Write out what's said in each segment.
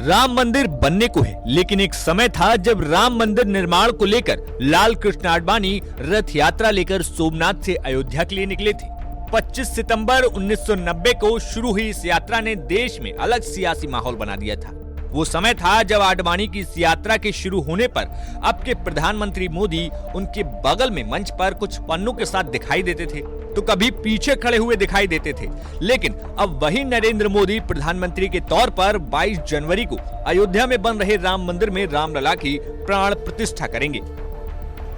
राम मंदिर बनने को है, लेकिन एक समय था जब राम मंदिर निर्माण को लेकर लाल कृष्ण आडवाणी रथ यात्रा लेकर सोमनाथ से अयोध्या के लिए निकले थे। 25 सितंबर 1990 को शुरू हुई इस यात्रा ने देश में अलग सियासी माहौल बना दिया था। वो समय था जब आडवाणी की इस यात्रा के शुरू होने पर अब के प्रधानमंत्री मोदी उनके बगल में मंच पर कुछ पन्नों के साथ दिखाई देते थे तो कभी पीछे खड़े हुए दिखाई देते थे। लेकिन अब वही नरेंद्र मोदी प्रधानमंत्री के तौर पर 22 जनवरी को अयोध्या में बन रहे राम मंदिर में रामलला की प्राण प्रतिष्ठा करेंगे।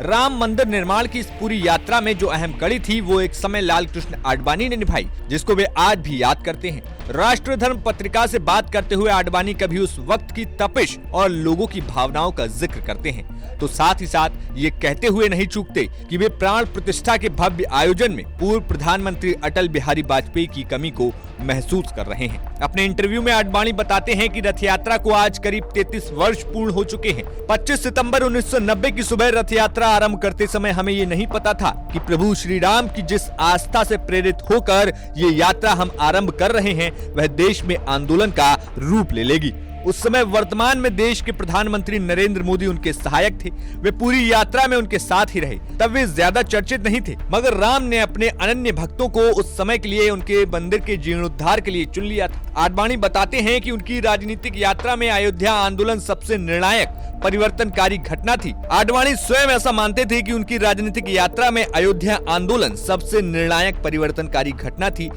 राम मंदिर निर्माण की इस पूरी यात्रा में जो अहम कड़ी थी वो एक समय लाल कृष्ण आडवाणी ने निभाई, जिसको वे आज भी याद करते हैं। राष्ट्र धर्म पत्रिका से बात करते हुए आडवाणी कभी उस वक्त की तपिश और लोगों की भावनाओं का जिक्र करते हैं तो साथ ही साथ ये कहते हुए नहीं चूकते कि वे प्राण प्रतिष्ठा के भव्य आयोजन में पूर्व प्रधानमंत्री अटल बिहारी वाजपेयी की कमी को महसूस कर रहे हैं। अपने इंटरव्यू में आडवाणी बताते हैं कि रथ यात्रा को आज करीब 33 वर्ष पूर्ण हो चुके हैं। 25 सितंबर 1990 की सुबह रथ यात्रा आरंभ करते समय हमें ये नहीं पता था कि प्रभु श्री राम की जिस आस्था से प्रेरित होकर ये यात्रा हम आरंभ कर रहे हैं वह देश में आंदोलन का रूप ले लेगी। उस समय वर्तमान में देश के प्रधानमंत्री नरेंद्र मोदी उनके सहायक थे। वे पूरी यात्रा में उनके साथ ही रहे। तब वे ज्यादा चर्चित नहीं थे, मगर राम ने अपने अनन्य भक्तों को उस समय के लिए उनके मंदिर के जीर्णोद्धार के लिए चुन लिया था। आडवाणी बताते हैं कि उनकी राजनीतिक यात्रा में अयोध्या आंदोलन सबसे निर्णायक परिवर्तनकारी घटना थी। आडवाणी स्वयं ऐसा मानते थे कि उनकी राजनीतिक यात्रा में अयोध्या आंदोलन सबसे निर्णायक परिवर्तनकारी घटना थी,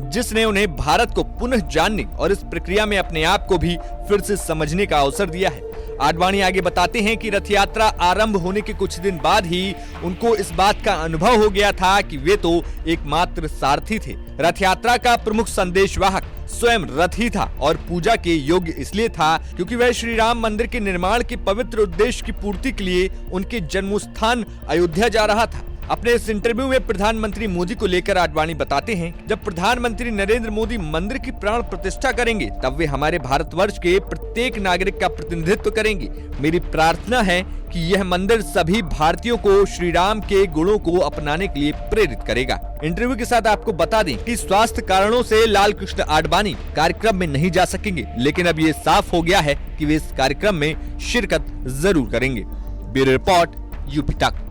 जिसने उन्हें भारत को पुनः जानने और इस प्रक्रिया में अपने आप को भी फिर से समझने का अवसर दिया है। आडवाणी आगे बताते हैं कि रथ यात्रा आरंभ होने के कुछ दिन बाद ही उनको इस बात का अनुभव हो गया था कि वे तो एकमात्र सारथी थे। रथ यात्रा का प्रमुख संदेशवाहक स्वयं रथ ही था और पूजा के योग्य इसलिए था क्योंकि वह श्री राम मंदिर के निर्माण के पवित्र उद्देश्य की पूर्ति के लिए उनके जन्मस्थान अयोध्या जा रहा था। अपने इस इंटरव्यू में प्रधानमंत्री मोदी को लेकर आडवाणी बताते हैं, जब प्रधानमंत्री नरेंद्र मोदी मंदिर की प्राण प्रतिष्ठा करेंगे तब वे हमारे भारतवर्ष के प्रत्येक नागरिक का प्रतिनिधित्व करेंगे। मेरी प्रार्थना है कि यह मंदिर सभी भारतीयों को श्री राम के गुणों को अपनाने के लिए प्रेरित करेगा। इंटरव्यू के साथ आपको बता दें कि स्वास्थ्य कारणों से लाल कृष्ण आडवाणी कार्यक्रम में नहीं जा सकेंगे, लेकिन अब ये साफ हो गया है कि वे इस कार्यक्रम में शिरकत जरूर करेंगे। ब्यूरो रिपोर्ट, यूपी तक।